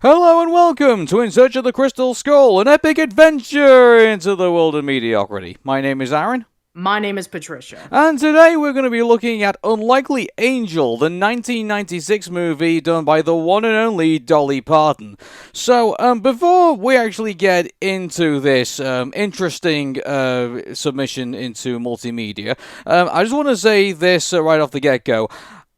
Hello and welcome to In Search of the Crystal Skull, an epic adventure into the world of mediocrity. My name is Aaron. My name is Patricia. And today we're going to be looking at Unlikely Angel, the 1996 movie done by the one and only Dolly Parton. So, before we actually get into this interesting submission into multimedia, I just want to say this right off the get-go.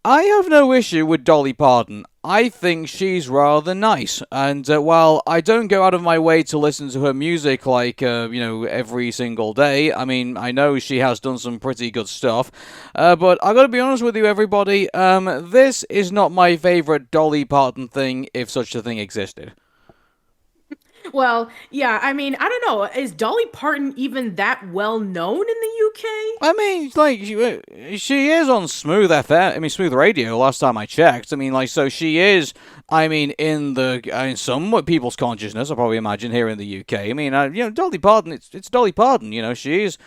I have no issue with Dolly Parton. I think she's rather nice, and while I don't go out of my way to listen to her music like, every single day, I mean, I know she has done some pretty good stuff, but I gotta be honest with you, everybody, this is not my favorite Dolly Parton thing, if such a thing existed. Well, yeah, I mean, I don't know. Is Dolly Parton even that well known in the UK? I mean, like, she is on Smooth FM, I mean, Smooth Radio, last time I checked. I mean, like, so she is, I mean, in some people's consciousness, I probably imagine, here in the UK. I mean, Dolly Parton, it's Dolly Parton, she's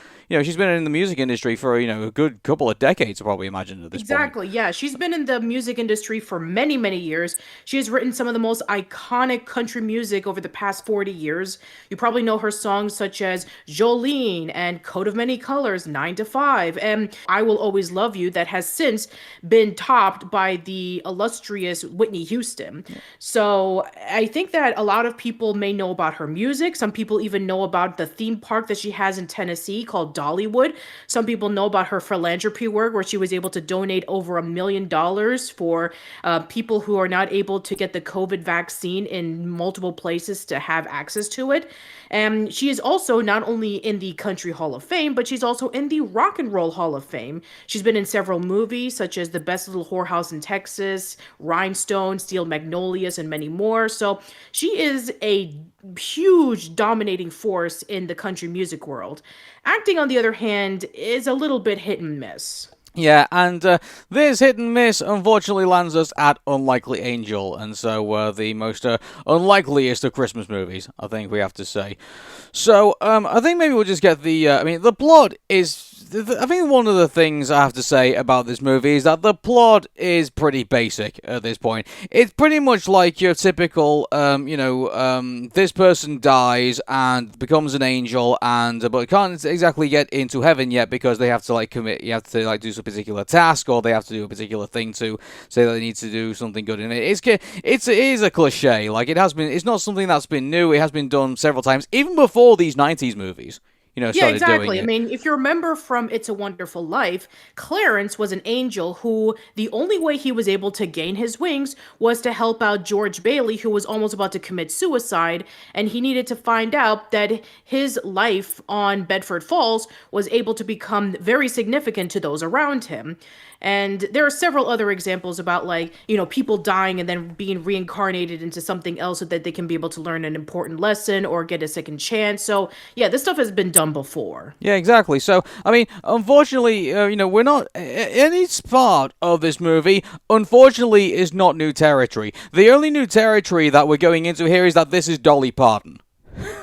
been in the music industry for, a good couple of decades, I probably imagine, at this point. Exactly, yeah. She's been in the music industry for many, many years. She has written some of the most iconic country music over the past 40 years. You probably know her songs such as Jolene and Coat of Many Colors, 9 to 5, and I Will Always Love You, that has since been topped by the illustrious Whitney Houston. So I think that a lot of people may know about her music. Some people even know about the theme park that she has in Tennessee called Dollywood. Some people know about her philanthropy work where she was able to donate over $1 million for people who are not able to get the COVID vaccine in multiple places to have access to it. And she is also not only in the Country Hall of Fame, but she's also in the Rock and Roll Hall of Fame. She's been in several movies such as The Best Little Whorehouse in Texas, Rhinestone, Steel Magnolias, and many more. So she is a huge dominating force in the country music world. Acting, on the other hand, is a little bit hit and miss. Yeah, and this hit and miss unfortunately lands us at Unlikely Angel, and so the most unlikeliest of Christmas movies, I think we have to say. So, I think maybe we'll just get the plot is. I think one of the things I have to say about this movie is that the plot is pretty basic at this point. It's pretty much like your typical, this person dies and becomes an angel, but can't exactly get into heaven yet because they have to you have to do some particular task, or they have to do a particular thing to say that they need to do something good in it. It is a cliche. Like, it has been. It's not something that's been new. It has been done several times, even before these '90s movies. Yeah, Started doing exactly. I it. mean, if you remember from It's a Wonderful Life, Clarence was an angel who the only way he was able to gain his wings was to help out George Bailey, who was almost about to commit suicide, and he needed to find out that his life on Bedford Falls was able to become very significant to those around him. And there are several other examples about, people dying and then being reincarnated into something else so that they can be able to learn an important lesson or get a second chance. So, yeah, this stuff has been done before. Yeah, exactly. So, I mean, unfortunately, we're not. Any part of this movie, unfortunately, is not new territory. The only new territory that we're going into here is that this is Dolly Parton.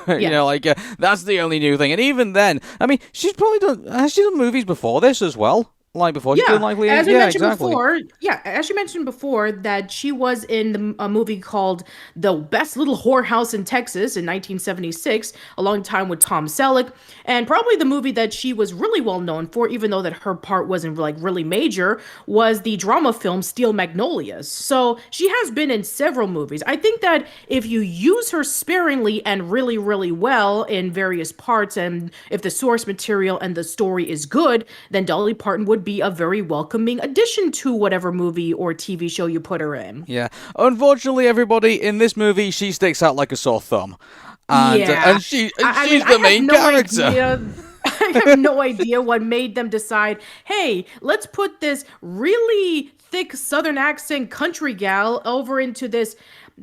Yeah. That's the only new thing. And even then, I mean, has she done movies before this as well? Like before she's done Yeah, likely. as we Yeah, mentioned exactly. before, as you mentioned before, that she was in a movie called The Best Little Whorehouse in Texas in 1976, a long time with Tom Selleck, and probably the movie that she was really well known for, even though that her part wasn't like really major, was the drama film Steel Magnolias. So she has been in several movies. I think that if you use her sparingly and really, really well in various parts, and if the source material and the story is good, then Dolly Parton would be a very welcoming addition to whatever movie or TV show you put her in. Yeah. Unfortunately, everybody in this movie, she sticks out like a sore thumb, and Yeah. she's the I have main no character. idea. I have no idea what made them decide, hey, let's put this really thick Southern accent country gal over into this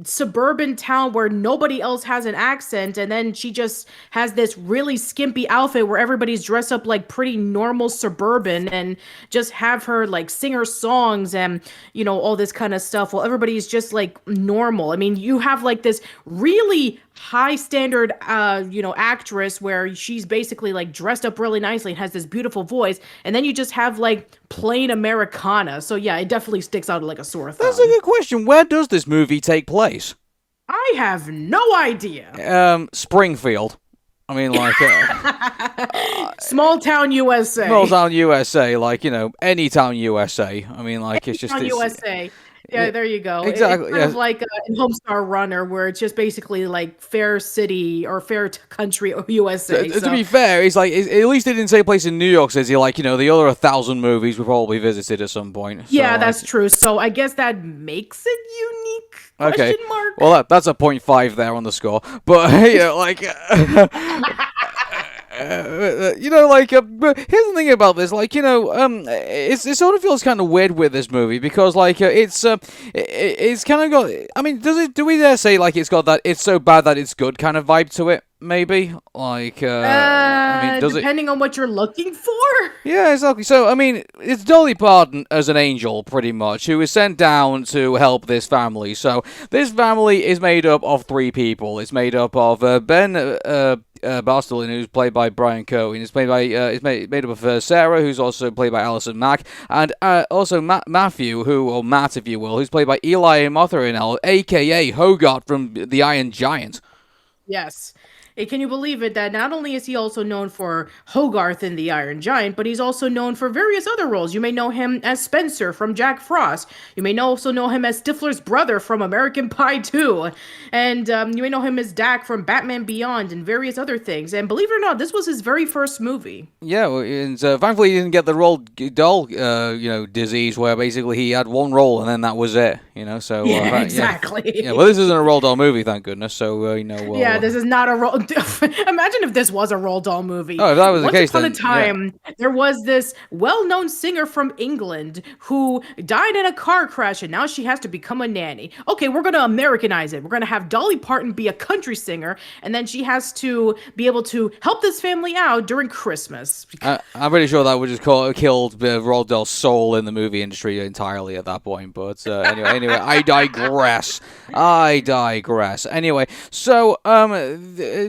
suburban town where nobody else has an accent, and then she just has this really skimpy outfit where everybody's dressed up like pretty normal suburban, and just have her like sing her songs and all this kind of stuff while everybody's just like normal. I mean, you have like this really high standard actress where she's basically like dressed up really nicely and has this beautiful voice, and then you just have like plain Americana. So yeah, it definitely sticks out like a sore That's a thumb. good question. Where does this movie take place? I I have no idea. Springfield. I mean, like, Small town USA. small town USA, like, any town USA. I mean, like, it's just On it's USA. Yeah, there you go. It's exactly, kind yeah. of like in Homestar Runner, where it's just basically like Fair City or Fair Country USA. To So be fair, it's like at least it didn't say place in New York City. Like, the other 1,000 movies we probably visited at some point. So, yeah, like, that's true. So I guess that makes it unique? okay. Question mark. Well, that's a .5 there on the score. But like. But here's the thing about this, it sort of feels kind of weird with this movie because, it's kind of got. I mean, do we dare say like it's got that it's so bad that it's good kind of vibe to it? Maybe, I mean, does it? Depending on what you're looking for. Yeah, exactly. So, I mean, it's Dolly Parton as an angel, pretty much, who is sent down to help this family. So, this family is made up of three people. It's made up of Ben Bastelin, who's played by Brian Cohen. It's played by made up of Sarah, who's also played by Alison Mack, and also Matthew, or Matt, if you will, who's played by Eli Motherinell, aka Hogarth from The Iron Giant. Yes. Can you believe it that not only is he also known for Hogarth in The Iron Giant, but he's also known for various other roles. You may know him as Spencer from Jack Frost. You may also know him as Stifler's brother from American Pie 2. And you may know him as Dak from Batman Beyond and various other things. And believe it or not, this was his very first movie. Yeah, and thankfully he didn't get the Roald Dahl, disease, where basically he had one role and then that was it. So Yeah, exactly. Yeah. Well, this isn't a Roald Dahl movie, thank goodness. So Yeah, this is not a role. Imagine if this was a Roald Dahl movie. Oh, if that was the case, Once then, upon a time, there was this well-known singer from England who died in a car crash, and now she has to become a nanny. Okay, we're going to Americanize it. We're going to have Dolly Parton be a country singer, and then she has to be able to help this family out during Christmas. I'm pretty sure that would just killed Roald Dahl's soul in the movie industry entirely at that point. But anyway, I digress. Anyway, so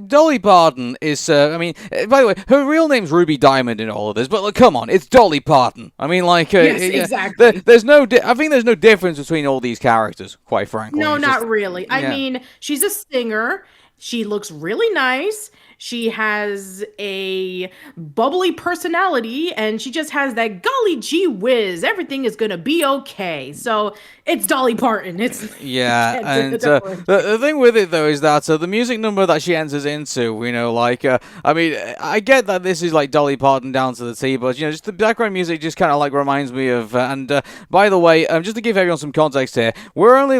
Dolly Parton is, by the way, her real name's Ruby Diamond in all of this, but look, come on, it's Dolly Parton. I mean, yes, exactly. There's no, I think there's no difference between all these characters, quite frankly. No, It's not just, really. yeah. I mean, she's a singer. She looks really nice. She has a bubbly personality, and she just has that golly gee whiz. Everything is gonna be okay. So it's Dolly Parton. Yeah, and the thing with it though is that the music number that she enters into, I get that this is like Dolly Parton down to the T, but just the background music just kind of like reminds me of. By the way, just to give everyone some context here, we're only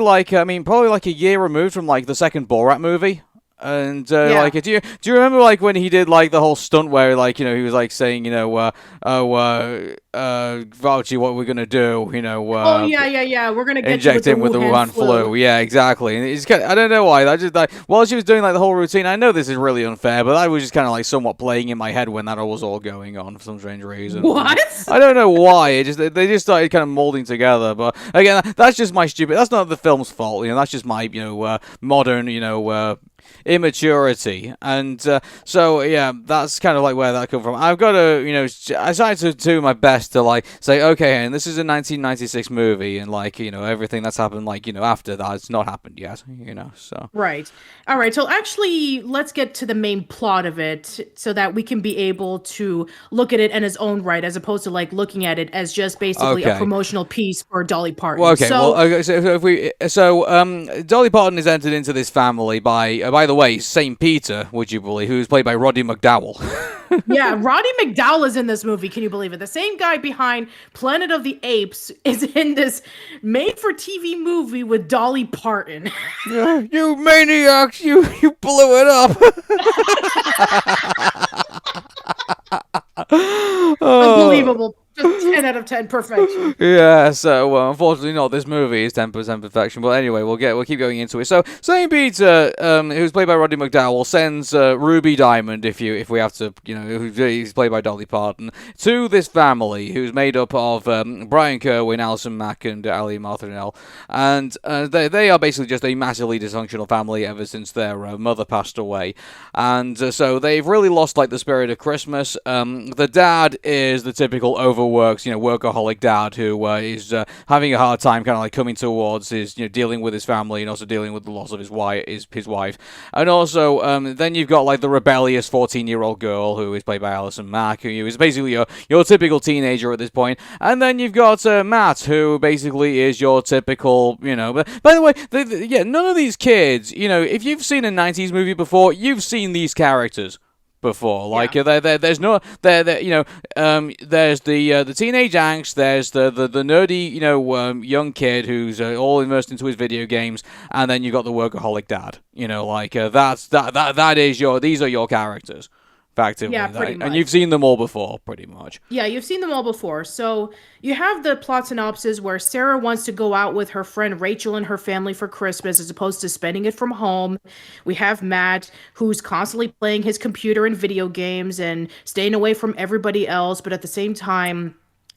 probably like a year removed from like the second Borat movie. And Yeah. do you remember like when he did like the whole stunt where he was like saying Fauci, what we're gonna do Oh yeah. We're gonna get inject you him with the Wuhan Wuhan flu. Yeah, exactly. And it's I don't know why. I just like while she was doing like the whole routine. I know this is really unfair, but I was just kind of like somewhat playing in my head when that was all going on for some strange reason. What? I don't know why. They just started kind of molding together. But again, that's just my stupid. That's not the film's fault. That's just my modern immaturity. And so yeah, that's kind of like where that come from. I've got to I tried to do my best to like say, okay, and this is a 1996 movie, and everything that's happened after that, it's not happened yet. So Right. All right. So actually, let's get to the main plot of it so that we can be able to look at it in its own right, as opposed to like looking at it as just basically a Okay. promotional piece for Dolly Parton. Well, Dolly Parton is entered into this family by the way, Saint Peter, would you believe, who's played by Roddy McDowall. Yeah, Roddy McDowall is in this movie. Can you believe it? The same guy behind Planet of the Apes is in this made-for-TV movie with Dolly Parton. You maniacs! You blew it up. Unbelievable. Just 10 out of 10 perfection. Yeah, so unfortunately not. This movie is 10% perfection, but anyway, we'll keep going into it. So Saint Peter, who's played by Roddy McDowall, sends Ruby Diamond, if we have to, who's played by Dolly Parton, to this family who's made up of Brian Kerwin, Alison Mack, and Ali Marthinell, and they are basically just a massively dysfunctional family ever since their mother passed away, and so they've really lost like the spirit of Christmas. The dad is the typical works workaholic dad who is having a hard time kind of like coming towards his, dealing with his family and also dealing with the loss of his wife. And also, then you've got like the rebellious 14-year-old girl who is played by Alison Mack, who is basically your typical teenager at this point. And then you've got Matt, who basically is your typical, But by the way, none of these kids, if you've seen a 90s movie before, you've seen these characters before. Like there's no there's the teenage angst, there's the nerdy young kid who's all immersed into his video games, and then you've got the workaholic dad. These are your characters. Effectively, Yeah, pretty much. and you've seen them all before, pretty much. Yeah, you've seen them all before. So you have the plot synopsis where Sarah wants to go out with her friend Rachel and her family for Christmas as opposed to spending it from home. We have Matt, who's constantly playing his computer and video games and staying away from everybody else, but at the same time,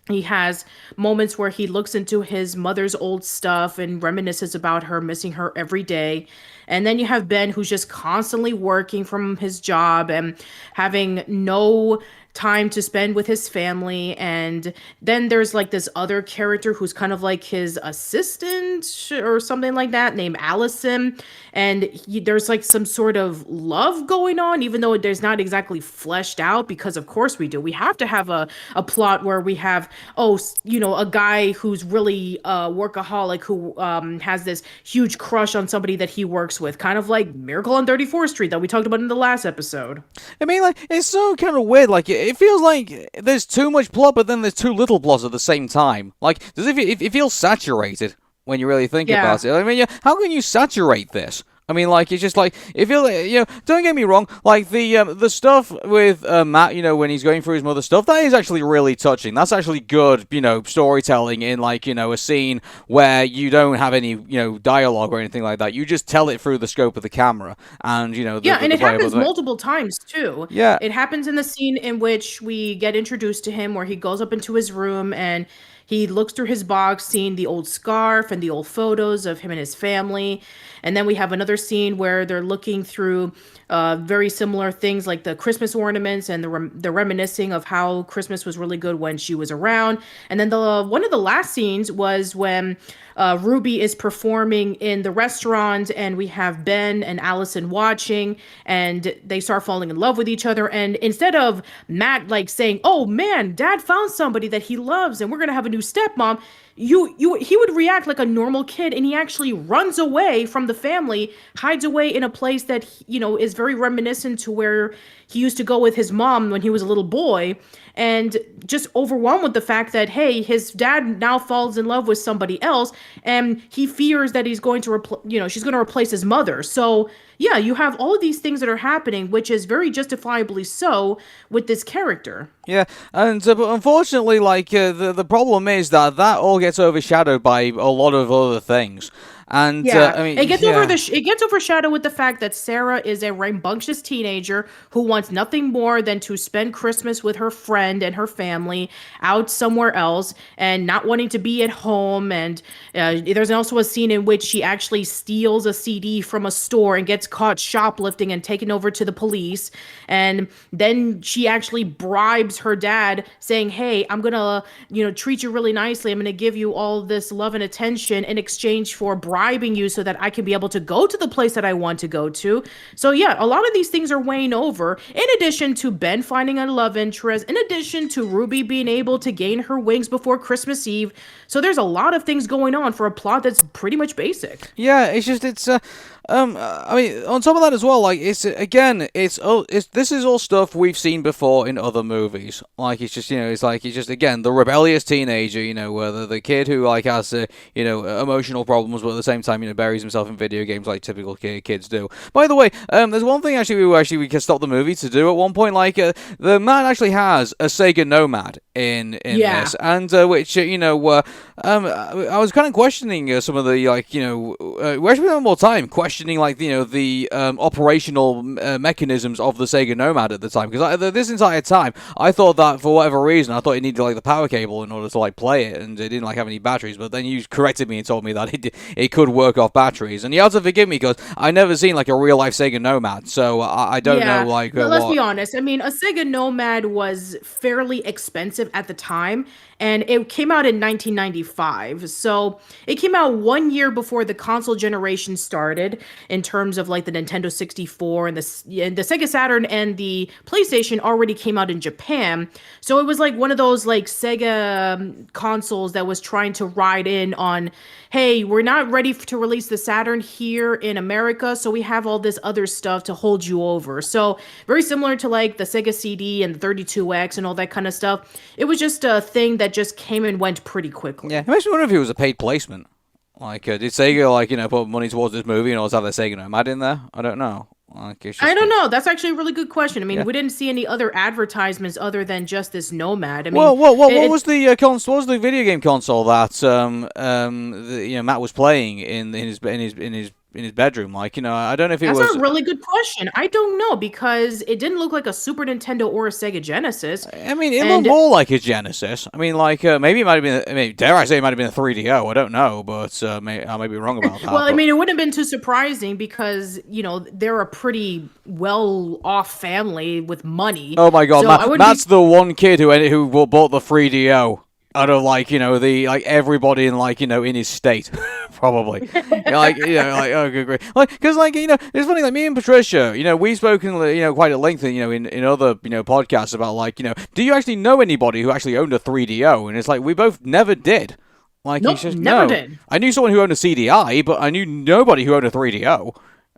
he has moments where he looks into his mother's old stuff and reminisces about her, missing her every day. And then you have Ben, who's just constantly working from his job and having no time to spend with his family. And then there's like this other character who's kind of like his assistant or something like that, named Allison. And there's like some sort of love going on, even though there's not exactly fleshed out, because of course we do. We have to have a plot where we have, a guy who's really a workaholic who has this huge crush on somebody that he works with, kind of like Miracle on 34th Street that we talked about in the last episode. I mean, like, it's so kind of weird. Like, it feels like there's too much plot, but then there's too little plot at the same time. Like, it feels saturated when you really think about it. I mean, how can you saturate this? I mean, like, it's just like, it feels like, don't get me wrong, like, the stuff with Matt, when he's going through his mother's stuff, that is actually really touching. That's actually good, storytelling in, like, a scene where you don't have any, dialogue or anything like that. You just tell it through the scope of the camera, and, and it happens multiple times, too. Yeah. It happens in the scene in which we get introduced to him, where he goes up into his room, and he looks through his box, seeing the old scarf and the old photos of him and his family. And then we have another scene where they're looking through very similar things like the Christmas ornaments, and the reminiscing of how Christmas was really good when she was around. And then one of the last scenes was when Ruby is performing in the restaurant, and we have Ben and Allison watching, and they start falling in love with each other. And instead of Matt like saying, "Oh man, Dad found somebody that he loves, and we're gonna have a new stepmom," he would react like a normal kid, and he actually runs away from the family, hides away in a place that is very reminiscent to where he used to go with his mom when he was a little boy, and just overwhelmed with the fact that, hey, his dad now falls in love with somebody else, and he fears that he's going to she's going to replace his mother. So yeah, you have all of these things that are happening, which is very justifiably so with this character. Yeah, and but unfortunately, like the problem is that all gets overshadowed by a lot of other things. And I mean, it gets overshadowed with the fact that Sarah is a rambunctious teenager who wants nothing more than to spend Christmas with her friend and her family out somewhere else, and not wanting to be at home. And there's also a scene in which she actually steals a CD from a store and gets caught shoplifting and taken over to the police. And then she actually bribes her dad, saying, "Hey, I'm gonna treat you really nicely. I'm gonna give you all this love and attention in exchange for bribing you so that I can be able to go to the place that I want to go to." So yeah, a lot of these things are weighing over, in addition to Ben finding a love interest, in addition to Ruby being able to gain her wings before Christmas Eve. So there's a lot of things going on for a plot that's pretty much basic. Yeah, it's I mean, on top of that as well, like, this is all stuff we've seen before in other movies. Like, it's just again, the rebellious teenager, where the kid who, like, has, emotional problems, but at the same time, buries himself in video games like typical kids do. By the way, there's one thing we can stop the movie to do at one point, like, the man actually has a Sega Nomad in this, and, which, I was kind of questioning some of the, like, we actually spent more time questioning questioning like the operational mechanisms of the Sega Nomad at the time, because this entire time I thought that for whatever reason I thought it needed like the power cable in order to like play it, and it didn't like have any batteries. But then you corrected me and told me that it could work off batteries, and you have to forgive me because I never seen like a real life Sega Nomad, so I don't know Yeah, like no, let's what. be honest. I mean, a Sega Nomad was fairly expensive at the time, and it came out in 1995. So it came out 1 year before the console generation started, in terms of like the Nintendo 64 and the Sega Saturn and the PlayStation already came out in Japan. So it was like one of those like Sega consoles that was trying to ride in on, hey, we're not ready to release the Saturn here in America, so we have all this other stuff to hold you over. So very similar to like the Sega CD and the 32X and all that kind of stuff. It was just a thing that just came and went pretty Yeah, quickly. it makes me wonder if it was a paid placement. Like, did Sega like put money towards this movie and also have their Sega Nomad in there? I don't know. Like, it's I just don't know. That's actually a really good question. I mean, yeah. we didn't see any other advertisements other than just this Nomad. I mean, Well, what it, was the console? What was the video game console that Matt was playing in his bedroom? Like, I don't know if it that's was. a really good question. I don't know because it didn't look like a Super Nintendo or a Sega Genesis. I mean, it looked And more like a Genesis. I mean, like maybe it might have been. I mean, dare I say it might have been a 3DO? I don't know, but I may be wrong about well, that. I But mean, it wouldn't have been too surprising because, they're a pretty well-off family with money. oh my God, So I wouldn't be Matt's the one kid who bought the 3DO. Out of like the like everybody in like in his state, probably like oh good grief, like because like it's funny like me and Patricia we've spoken quite at length in other podcasts about like do you actually know anybody who actually owned a 3DO, and it's like we both never did. Like he's Nope, just never no. did. I knew someone who owned a CDI, but I knew nobody who owned a 3DO.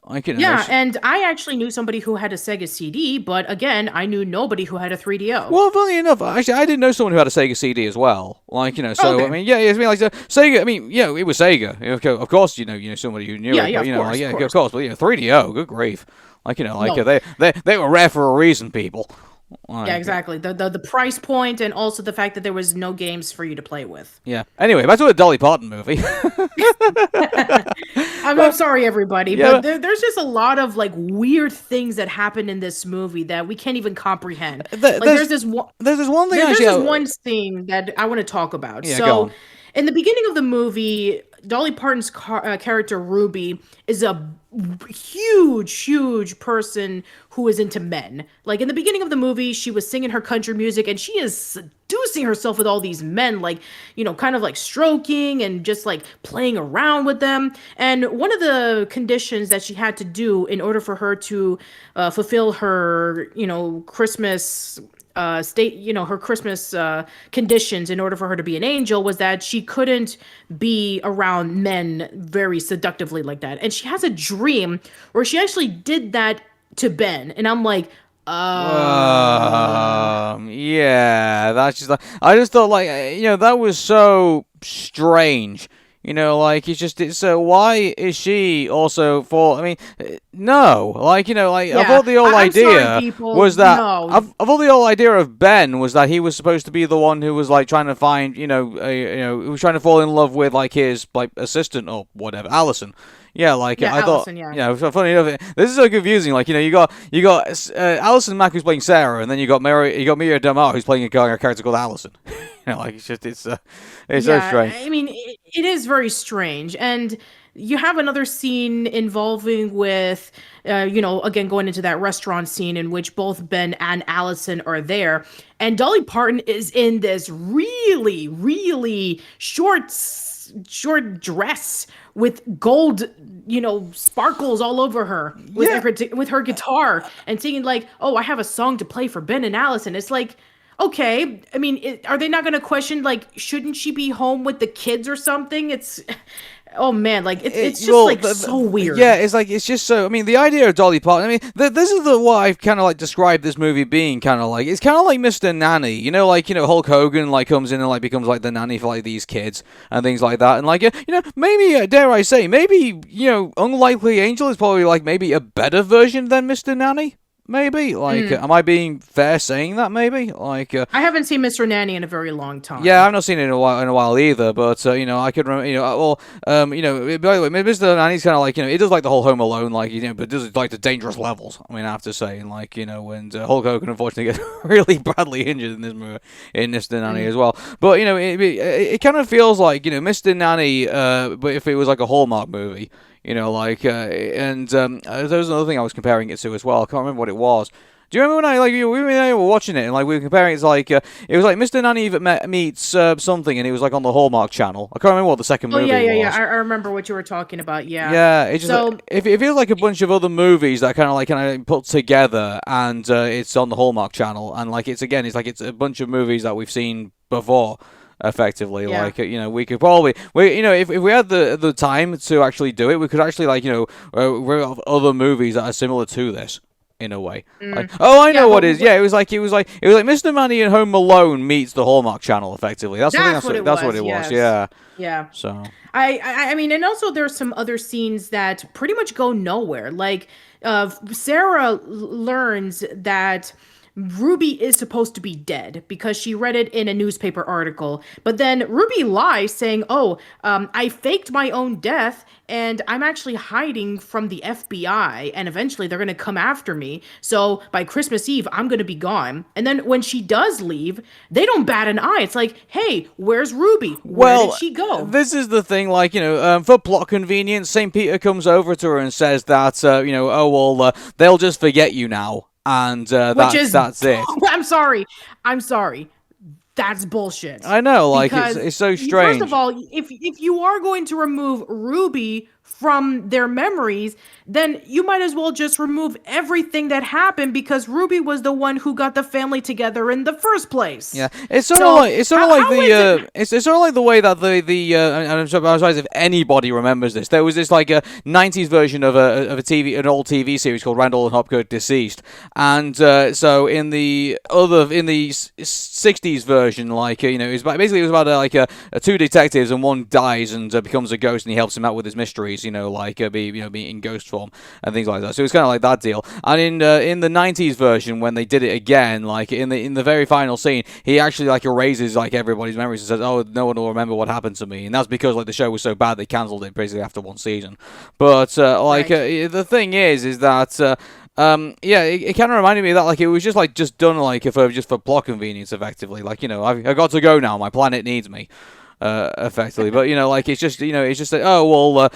Like Yeah, and I actually knew somebody who had a Sega CD, but again, I knew nobody who had a 3DO. well, funny enough, actually, I didn't know someone who had a Sega CD as well. Like, Oh, so I okay. mean, yeah, it's been like Sega. I mean, it was Sega. Of course, somebody who knew Yeah, it, yeah, but of like, course, of yeah, of course. course, but 3DO, good grief, like, like No. they were rare for a reason, people. Yeah, Like, exactly. The price point and also the fact that there was no games for you to play with. yeah. Anyway, back to the Dolly Parton movie. I'm sorry, everybody, Yeah, but there's just a lot of like weird things that happen in this movie that we can't even comprehend. Like there's there's this one thing there's actually. this one scene that I want to talk about. Yeah, go So, on. in the beginning of the movie, Dolly Parton's character Ruby is a huge person who is into men. Like in the beginning of the movie, she was singing her country music and she is seducing herself with all these men, like, kind of like stroking and just like playing around with them. And one of the conditions that she had to do in order for her to fulfill her, Christmas her Christmas conditions in order for her to be an angel was that she couldn't be around men very seductively like that. And she has a dream where she actually did that to Ben. And I'm like, Yeah, that's just like I just thought like that was so strange. Like it's why is she also for? I mean, no, like like I yeah, thought the whole I'm sorry, idea people. was that No. I thought the whole idea of Ben was that he was supposed to be the one who was like trying to find who was trying to fall in love with like his like assistant or whatever, Allison. Yeah, like Yeah, I thought, Allison, yeah. funny enough, this is so confusing. Like, you got Alison Mack who's playing Sarah, and then you got Mia Damar who's playing a character called Allison. Like it's so Yeah, strange. I mean, it is very strange. And you have another scene involving with, again, going into that restaurant scene in which both Ben and Allison are there. And Dolly Parton is in this really short dress with gold, sparkles all over her with Yeah. with her guitar and singing like, "Oh, I have a song to play for Ben and Allison." It's like, okay, I mean, are they not going to question like, shouldn't she be home with the kids or something? It's, oh man, like it's just Well, like so weird. yeah, it's like it's just so. I mean, the idea of Dolly Parton. I mean, this is what I've kind of like described this movie being kind of like. It's kind of like Mr. Nanny. Like Hulk Hogan like comes in and like becomes like the nanny for like these kids and things like that. And like maybe dare I say maybe Unlikely Angel is probably like maybe a better version than Mr. Nanny. maybe. Like, Mm. am I being fair saying that? Maybe. Like, I haven't seen Mr. Nanny in a very long yeah, time. I've not seen it in a while either. But I could remember. By the way, Mr. Nanny's kind of like, it does like the whole Home Alone, like, but it does like the dangerous levels. I mean, I have to say, and like, and Hulk Hogan unfortunately gets really badly injured in this movie, in Mr. Nanny Mm. as well. But it kind of feels like Mr. Nanny, but if it was like a Hallmark movie. There was another thing I was comparing it to as well. I can't remember what it was. Do you remember when we were watching it and like we were comparing? It's like it was like Mr. Nanny meets something, and it was like on the Hallmark Channel. I can't remember what the second Oh yeah, movie yeah, yeah. was. I remember what you were talking about. Yeah. Yeah, it's just So it feels like a bunch of other movies that kind of put together, and it's on the Hallmark Channel, and like it's a bunch of movies that we've seen before. Effectively, yeah. like we could probably if we had the time to actually do it, we could actually rid of other movies that are similar to this in a way. Like, Mm. oh, I Yeah, know what it is. Yeah, it was like Mr. Money and Home Alone meets the Hallmark Channel. Effectively, that's what I think that's what it that's what was. it was. Yes. Yeah. Yeah. So I mean, and also there's some other scenes that pretty much go nowhere. Like, Sarah learns that Ruby is supposed to be dead because she read it in a newspaper article. But then Ruby lies, saying, "Oh, I faked my own death, and I'm actually hiding from the FBI, and eventually they're gonna come after me. So by Christmas Eve, I'm gonna be gone." And then when she does leave, they don't bat an eye. It's like, "Hey, where's Ruby? Where did Well, she go?" this is the thing, like, for plot convenience, St. Peter comes over to her and says that, oh, well, they'll just forget you now, and Which is, that's it. I'm sorry. I'm sorry. That's bullshit. I know, like, Because it's so first of strange. all, if you are going to remove Ruby from their memories, then you might as well just remove everything that happened because Ruby was the one who got the family together in the first place. Yeah, it's sort of So like how is it? it's sort of like the way that and I'm surprised if anybody remembers this. There was this like a '90s version of an old TV series called Randall and Hopgood Deceased, and so in the '60s version, like it was about two detectives, and one dies and becomes a ghost, and he helps him out with his mysteries, be in ghost form and things like that. So it's kind of like that deal. And in the '90s version, when they did it again, like in the very final scene, he actually like erases like everybody's memories and says, "Oh, no one will remember what happened to me," and that's because like the show was so bad they cancelled it basically after one season. But Right. the thing is that. Yeah, it kind of reminded me of that, like it was just done like for plot convenience, effectively. Like I got to go now. My planet needs me. Effectively, but like it's just like, oh well,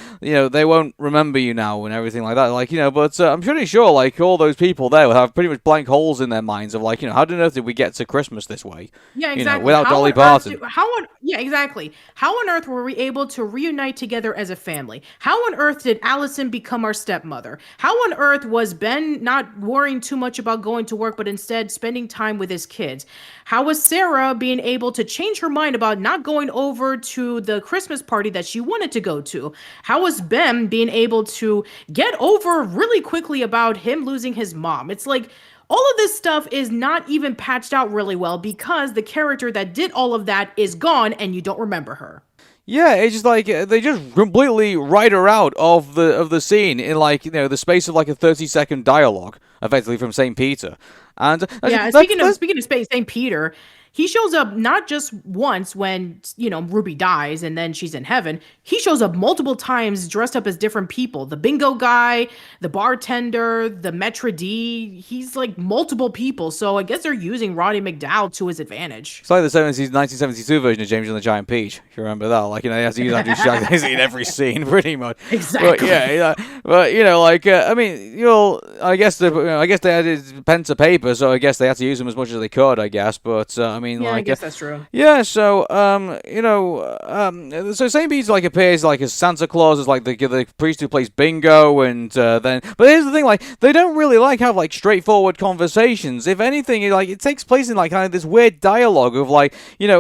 they won't remember you now and everything like that, like but I'm pretty sure like all those people there will have pretty much blank holes in their minds of like how on earth did we get to Christmas this way, Yeah, exactly. without How Dolly on earth Parton. yeah, exactly. How on earth were we able to reunite together as a family? How on earth did Allison become our stepmother? How on earth was Ben not worrying too much about going to work but instead spending time with his kids? How was Sarah being able to change her mind about not going over to the Christmas party that she wanted to go to? How was Ben being able to get over really quickly about him losing his mom? It's like all of this stuff is not even patched out really well because the character that did all of that is gone and you don't remember her. Yeah, it's just like they just completely write her out of the scene in like the space of like a 30-second dialogue, effectively from Saint Peter, and Yeah, and speaking of space, St. Peter, he shows up not just once when Ruby dies and then she's in heaven. He shows up multiple times dressed up as different people. The bingo guy, the bartender, the maitre d'. He's like multiple people. So I guess they're using Roddy McDowell to his advantage. It's like the 1972 version of James and the Giant Peach, if you remember that. Like, they have to use Andrew Shaggleton in every scene, pretty much. But Exactly. yeah, but like, I mean, I guess they added pen to paper, so I guess they had to use them as much as they could, I guess. But I mean, Yeah, I like, guess that's true. yeah. So, so Saint Peter like appears like as Santa Claus, as like the priest who plays bingo, and then. But here's the thing, like, they don't really like have like straightforward conversations. If anything, it takes place in like kind of this weird dialogue of like, and I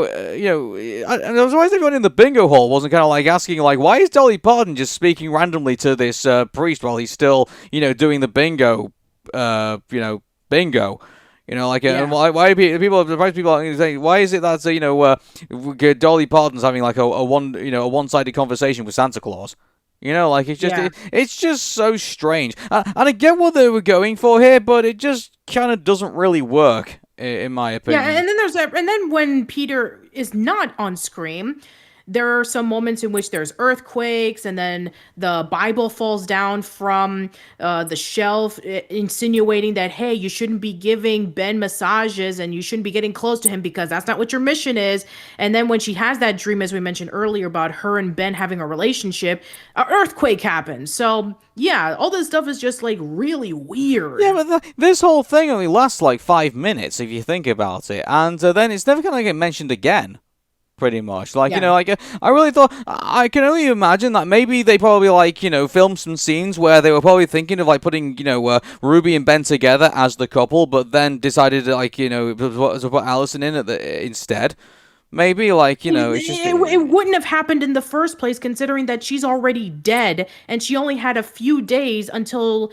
was surprised everyone in the bingo hall wasn't kind of like asking like, why is Dolly Parton just speaking randomly to this priest while he's still, doing the bingo, bingo. And Yeah. why people surprised people are saying why is it that Dolly Parton's having like a one-sided conversation with Santa Claus? Like Yeah. it's just so strange. And I get what they were going for here, but it just kind of doesn't really work, in my Yeah, opinion. and then when Peter is not on screen, there are some moments in which there's earthquakes, and then the Bible falls down from the shelf, insinuating that hey, you shouldn't be giving Ben massages and you shouldn't be getting close to him because that's not what your mission is. And then when she has that dream, as we mentioned earlier, about her and Ben having a relationship, an earthquake happens. So yeah, all this stuff is just like really Yeah, weird. but this whole thing only lasts like 5 minutes if you think about it, and then it's never gonna get mentioned again. Pretty much, like Yeah. I really thought I can only imagine that maybe they probably like filmed some scenes where they were probably thinking of like putting Ruby and Ben together as the couple, but then decided to like to put Allison in instead. Maybe like it's just It wouldn't have happened in the first place, considering that she's already dead and she only had a few days until,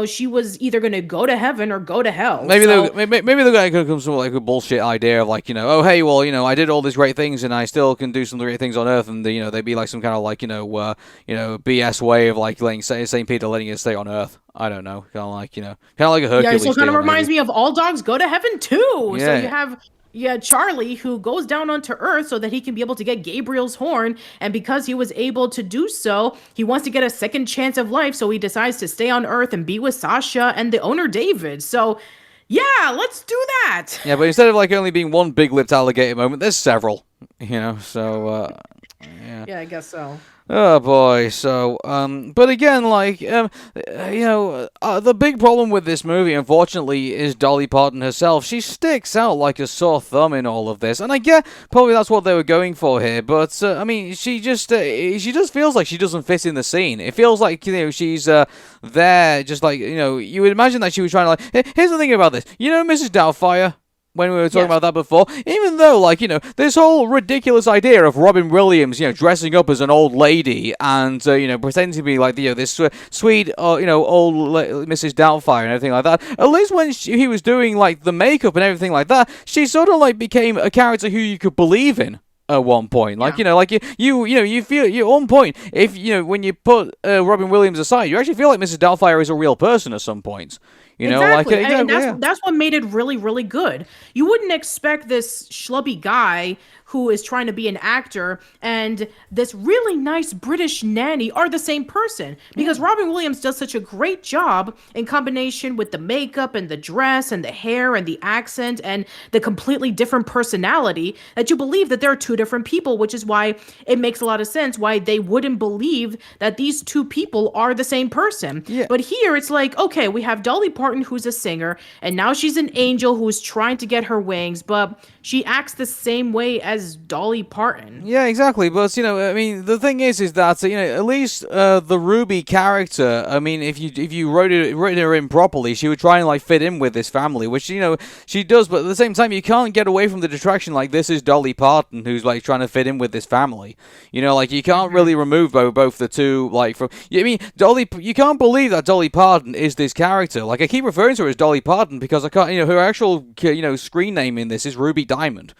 she was either going to go to heaven or go to hell. maybe they So, maybe they're gonna come some like a bullshit idea of like oh hey well I did all these great things and I still can do some great things on Earth, and they'd be like some kind of like BS way of like letting Saint Peter letting it stay on Earth. I don't know, kind of like a yeah, so it Hercules kind of deal reminds maybe. me of All Dogs Go to Heaven too. So you Yeah. have yeah, Charlie, who goes down onto Earth so that he can be able to get Gabriel's horn. And because he was able to do so, he wants to get a second chance of life. So he decides to stay on Earth and be with Sasha and the owner, David. So, yeah, let's do that. Yeah, but instead of like only being one big-lipped alligator moment, there's several. So yeah. Yeah, I guess so. Oh boy, so but again, like the big problem with this movie, unfortunately, is Dolly Parton herself. She sticks out like a sore thumb in all of this, and I get probably that's what they were going for here. But I mean, she just feels like she doesn't fit in the scene. It feels like she's there, just like you would imagine that she was trying to like. Here's the thing about this, Mrs. Doubtfire, when we were talking Yes. about that before, even though, like, this whole ridiculous idea of Robin Williams, dressing up as an old lady and, pretending to be, like, this sweet, Mrs. Doubtfire and everything like that, at least when he was doing, like, the makeup and everything like that, she sort of, like, became a character who you could believe in. At one point, like Yeah. like you feel you're on point. If when you put Robin Williams aside, you actually feel like Mrs. Doubtfire is a real person at some points. Exactly. And Exactly, that's yeah. that's what made it really, really good. You wouldn't expect this schlubby guy who is trying to be an actor and this really nice British nanny are the same person. Because Robin Williams does such a great job in combination with the makeup and the dress and the hair and the accent and the completely different personality that you believe that there are two different people, which is why it makes a lot of sense why they wouldn't believe that these two people are the same person. Yeah. But here it's like, okay, we have Dolly Parton, who's a singer, and now she's an angel who's trying to get her wings, but she acts the same way as Dolly Parton. Yeah, exactly. But I mean, the thing is that at least the Ruby character. I mean, if you wrote her in properly, she would try and like fit in with this family, which she does. But at the same time, you can't get away from the distraction. Like this is Dolly Parton who's like trying to fit in with this family. Like you can't really remove both the two. Like from I mean, you can't believe that Dolly Parton is this character. Like I keep referring to her as Dolly Parton because I can't. Her actual screen name in this is Ruby Diamond.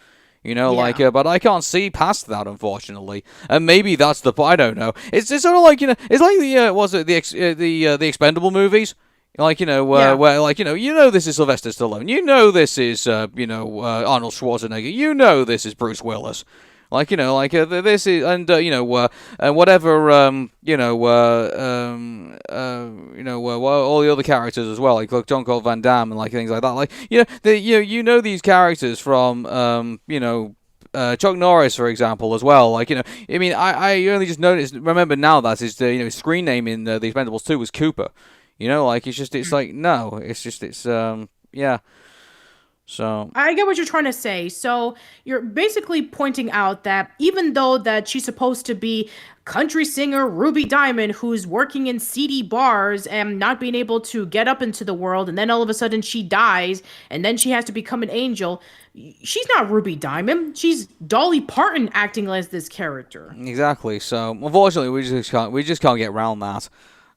Yeah. But I can't see past that, unfortunately. And maybe that's I don't know. It's sort of like it's like the was it the Expendable movies. Like Yeah. where like this is Sylvester Stallone, this is Arnold Schwarzenegger, this is Bruce Willis, like this is and whatever all the other characters as well, like John Claude Van Damme and like things like that, like these characters from Chuck Norris, for example, as well. Like I mean, I only just remember now that his his screen name in The Expendables 2 was Cooper. Like it's like no, it's yeah. So I get what you're trying to say. So you're basically pointing out that even though that she's supposed to be country singer Ruby Diamond who's working in seedy bars and not being able to get up into the world, and then all of a sudden she dies and then she has to become an angel, she's not Ruby Diamond. She's Dolly Parton acting as this character. exactly. So unfortunately, we just can't get around that.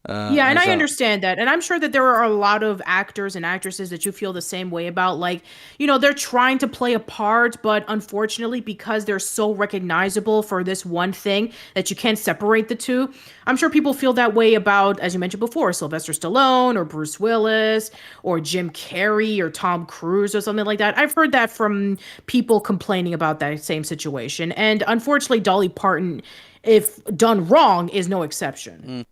Yeah, and And I so understand that. And I'm sure that there are a lot of actors and actresses that you feel the same way about. Like, they're trying to play a part, but unfortunately, because they're so recognizable for this one thing that you can't separate the two, I'm sure people feel that way about, as you mentioned before, Sylvester Stallone or Bruce Willis or Jim Carrey or Tom Cruise or something like that. I've heard that from people complaining about that same situation. And unfortunately, Dolly Parton, if done wrong, is no exception. mm,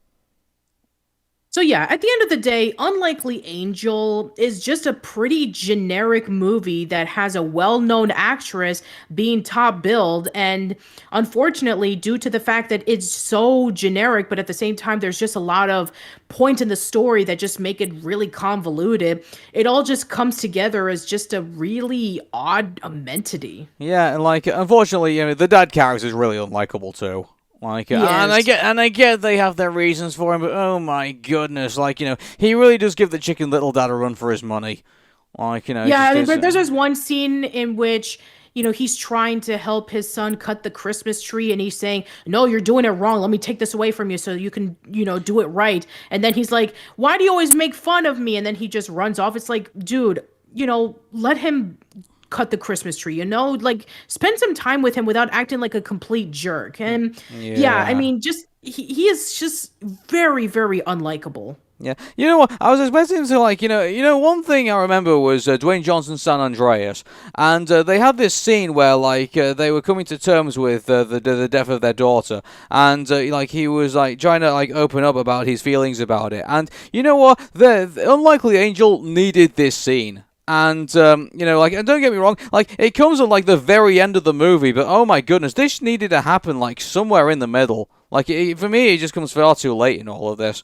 So yeah, at the end of the day, Unlikely Angel is just a pretty generic movie that has a well-known actress being top billed, and unfortunately, due to the fact that it's so generic, but at the same time there's just a lot of points in the story that just make it really convoluted, it all just comes together as just a really odd entity. yeah, and like unfortunately, the dad character is really unlikable too. Like, and Yes. I get they have their reasons for him, but oh my goodness, like he really does give the Chicken Little dad a run for his money. Like, it Yeah, just I mean, gives. but there's this one scene in which, he's trying to help his son cut the Christmas tree and he's saying, "No, you're doing it wrong. Let me take this away from you so you can, do it right." And then he's like, "Why do you always make fun of me?" And then he just runs off. It's like, dude, let him cut the Christmas tree, Like spend some time with him without acting like a complete jerk. And yeah, I Yeah. mean, just he is just very, very unlikable. Yeah, you know what? I was expecting to like, one thing I remember was Dwayne Johnson's San Andreas, and they had this scene where like they were coming to terms with the death of their daughter, and like he was like trying to like open up about his feelings about it, and you know what? The Unlikely Angel needed this scene. And like, and don't get me wrong, like it comes at like the very end of the movie, but oh my goodness, this needed to happen like somewhere in the middle. Like for me, it just comes far too late in all of this.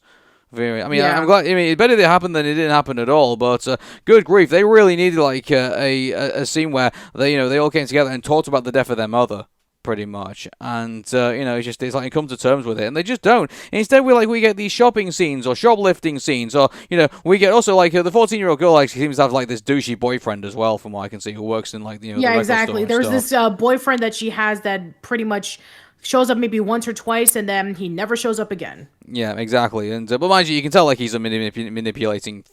Very. I mean, I'm Yeah. glad. I mean, it's better it happened than it didn't happen at all. But good grief, they really needed like a scene where they all came together and talked about the death of their mother, pretty much. And it's like come to terms with it, and they just don't. Instead, we get these shopping scenes or shoplifting scenes, or we get also like the 14-year-old girl like seems to have like this douchey boyfriend as well, from what I can see, who works in like the Yeah, record store exactly. and There's stuff. this boyfriend that she has that pretty much shows up maybe once or twice and then he never shows up again. Yeah, exactly. And but mind you, you can tell like he's a manipulating,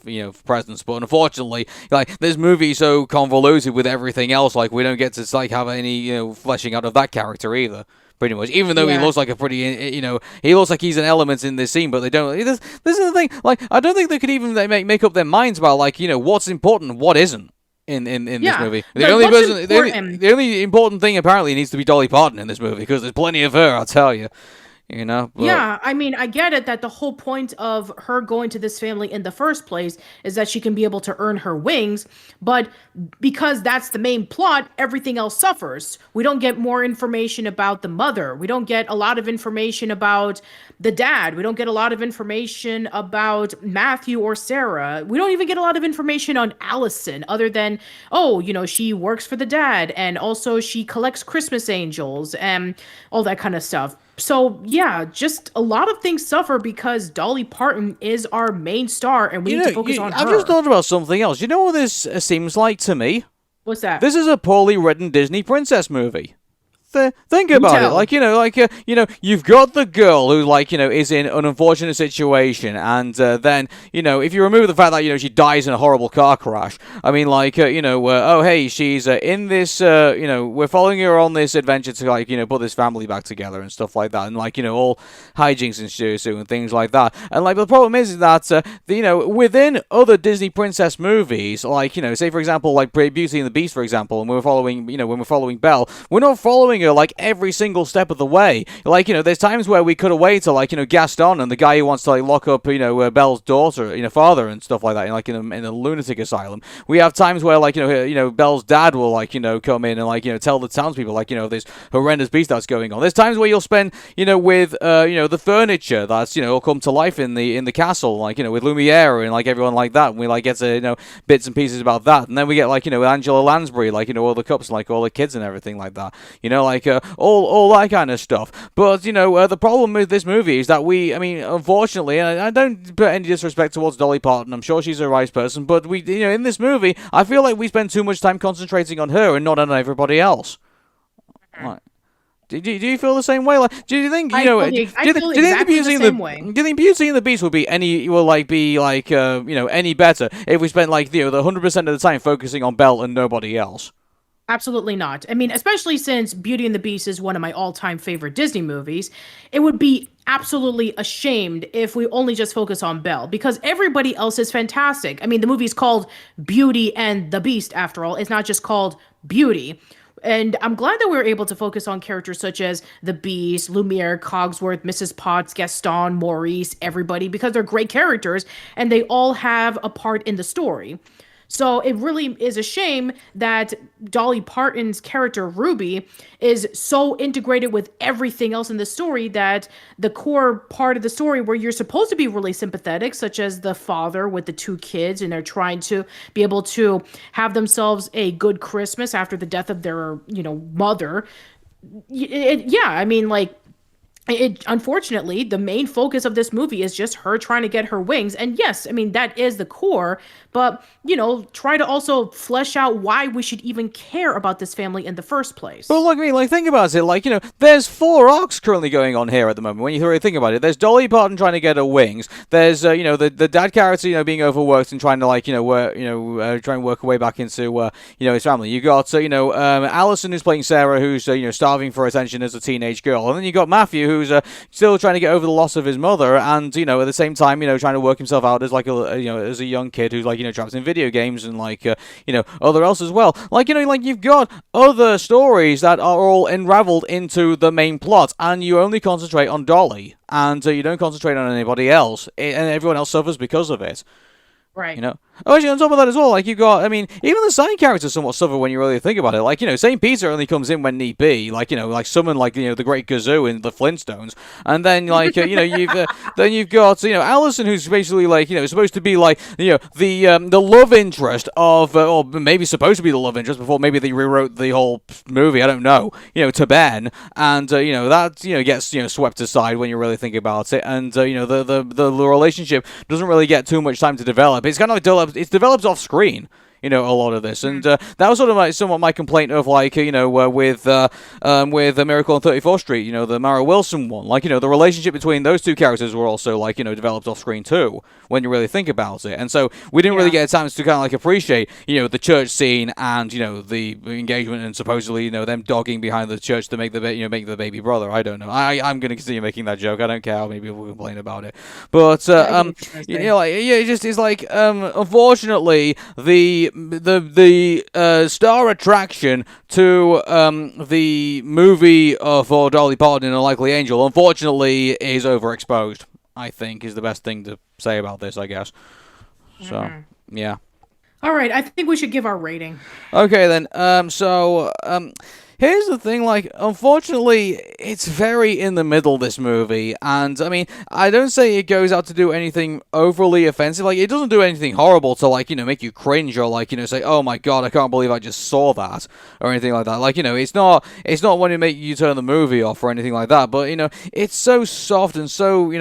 presence. But unfortunately, like this movie so convoluted with everything else, like we don't get to like have any fleshing out of that character either. Pretty much, even though he Yeah. looks like a pretty, he looks like he's an element in this scene, but they don't. This is the thing. Like, I don't think they could even make up their minds about like what's important, and what isn't in this Yeah. movie. The Like only what's person, important. the only important thing apparently needs to be Dolly Parton in this movie because there's plenty of her. I'll tell you. But Yeah, I mean, I get it that the whole point of her going to this family in the first place is that she can be able to earn her wings, but because that's the main plot, everything else suffers. We don't get more information about the mother. We don't get a lot of information about the dad. We don't get a lot of information about Matthew or Sarah. We don't even get a lot of information on Allison other than, oh, she works for the dad and also she collects Christmas angels and all that kind of stuff. So yeah, just a lot of things suffer because Dolly Parton is our main star, and we need to focus on I've just her. thought about something else. You know what this seems like to me? What's that? This is a poorly written Disney princess movie. Think Do about it. tell. You've got the girl who, is in an unfortunate situation, and then, if you remove the fact that, she dies in a horrible car crash, I mean, oh, hey, she's in this, we're following her on this adventure to, put this family back together and stuff like that, and, all hijinks ensue and things like that. And, the problem is that, within other Disney princess movies, say, for example, like Beauty and the Beast, for example, and when we're following Belle, we're not following her every single step of the way. There's times where we cut away to Gaston and the guy who wants to lock up Belle's daughter, father and stuff like that, in a lunatic asylum. We have times where Belle's dad will come in and tell the townspeople this horrendous beast that's going on. There's times where you'll spend with the furniture that's will come to life in the castle, with Lumiere and everyone like that. And we get to bits and pieces about that, and then we get Angela Lansbury, all the cups and all the kids and everything like that. All that kind of stuff. But the problem with this movie is that unfortunately, and I don't put any disrespect towards Dolly Parton. I'm sure she's a nice person, but we, in this movie, I feel like we spend too much time concentrating on her and not on everybody else. Right. Do you feel the same way? Like, do you think you know? I feel Do you think the exactly the Beauty and the same way. do you think Beauty and the Beast would be like any better if we spent like the 100% of the time focusing on Belle and nobody else? Absolutely not. I mean, especially since Beauty and the Beast is one of my all-time favorite Disney movies, it would be absolutely ashamed if we only just focus on Belle because everybody else is fantastic. I mean, the movie's called Beauty and the Beast after all. It's not just called Beauty. And I'm glad that we were able to focus on characters such as the Beast, Lumiere, Cogsworth, Mrs. Potts, Gaston, Maurice, everybody, because they're great characters and they all have a part in the story. So it really is a shame that Dolly Parton's character Ruby is so integrated with everything else in the story that the core part of the story where you're supposed to be really sympathetic, such as the father with the two kids and they're trying to be able to have themselves a good Christmas after the death of their, mother. Yeah, I mean, like it unfortunately the main focus of this movie is just her trying to get her wings, and yes, I mean that is the core, but try to also flesh out why we should even care about this family in the first But place. look, I mean, like, think about it. Like, there's four arcs currently going on here at the moment. When you really think about it, there's Dolly Parton trying to get her wings. There's, the dad character, being overworked and trying to like, try and work her way back into, his family. You got, Allison who's playing Sarah, who's, starving for attention as a teenage girl, and then you got Matthew who's still trying to get over the loss of his mother, and at the same time, trying to work himself out as like as a young kid who's like, trapped in video games and like, other else as well. Like, like you've got other stories that are all unraveled into the main plot, and you only concentrate on Dolly, and you don't concentrate on anybody else, and everyone else suffers because of it. You Right. know. Oh, actually, on top of that as well, like you got, I mean, even the side characters somewhat suffer when you really think about it. Like, Saint Peter only comes in when need be. Like, like someone like the Great Gazoo in the Flintstones, and then like you've got Allison, who's basically like supposed to be like the love interest of or maybe supposed to be the love interest before maybe they rewrote the whole movie. I don't know. To Ben, and that gets swept aside when you really think about it, and the relationship doesn't really get too much time to develop. It's kind of like it's developed off screen. A lot of this, and that was sort of somewhat my complaint of like with Miracle on 34th Street, the Mara Wilson one, like the relationship between those two characters were also like developed off screen too, when you really think about it, and so we didn't really Yeah. get a chance to kind of like appreciate the church scene and the engagement and supposedly them dogging behind the church to make make the baby brother. I don't know. I'm gonna continue making that joke. I don't care how many people complain about it, but I get what you're trying to say. like yeah, it just is like unfortunately the star attraction to the movie for Dolly Parton and Unlikely Angel, unfortunately, is overexposed. I think is the best thing to say about this, I guess. So yeah. All right, I think we should give our rating. Okay then. Here's the thing, like, unfortunately, it's very in the middle, this movie, and, I mean, I don't say it goes out to do anything overly offensive, like, it doesn't do anything horrible to, like, make you cringe, or, like, say, oh my god, I can't believe I just saw that, or anything like that, like, it's not one to make you turn the movie off, or anything like that, but, it's so soft, and so,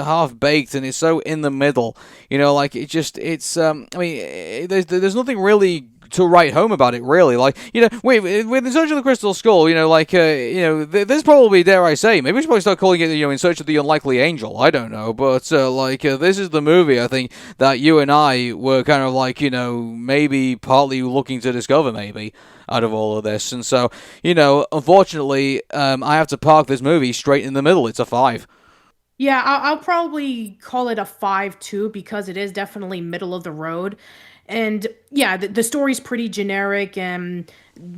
half-baked, and it's so in the middle, like, I mean, there's nothing really to write home about it, really. Like, with In Search of the Crystal Skull, this probably, dare I say, maybe we should probably start calling it, In Search of the Unlikely Angel. I don't know, but, this is the movie, I think, that you and I were kind of like, maybe partly looking to discover, maybe, out of all of this. And so, unfortunately, I have to park this movie straight in the middle. It's a 5. Yeah, I'll probably call it a 5 too because it is definitely middle of the road. And yeah, the story's pretty generic. And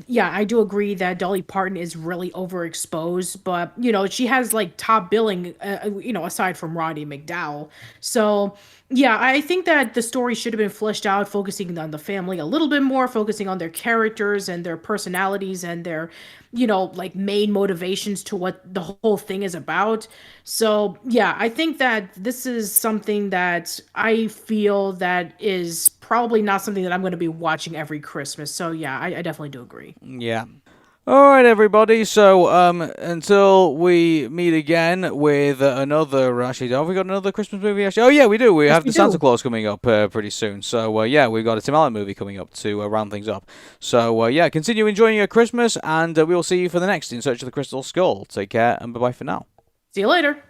yeah, I do agree that Dolly Parton is really overexposed, but she has like top billing, aside from Roddy McDowell. So yeah, I think that the story should have been fleshed out, focusing on the family a little bit more, focusing on their characters and their personalities and their, like main motivations to what the whole thing is about. So yeah, I think that this is something that I feel that is probably not something that I'm going to be watching every Christmas. So yeah, I definitely do agree. Yeah. All right, everybody. So, until we meet again with another. Actually, have we got another Christmas movie? Actually, oh yeah, we do. We Yes, have we the Santa do. Claus coming up pretty soon. So, yeah, we've got a Tim Allen movie coming up to round things up. So, yeah, continue enjoying your Christmas, and we will see you for the next In Search of the Crystal Skull. Take care, and bye bye for now. See you later.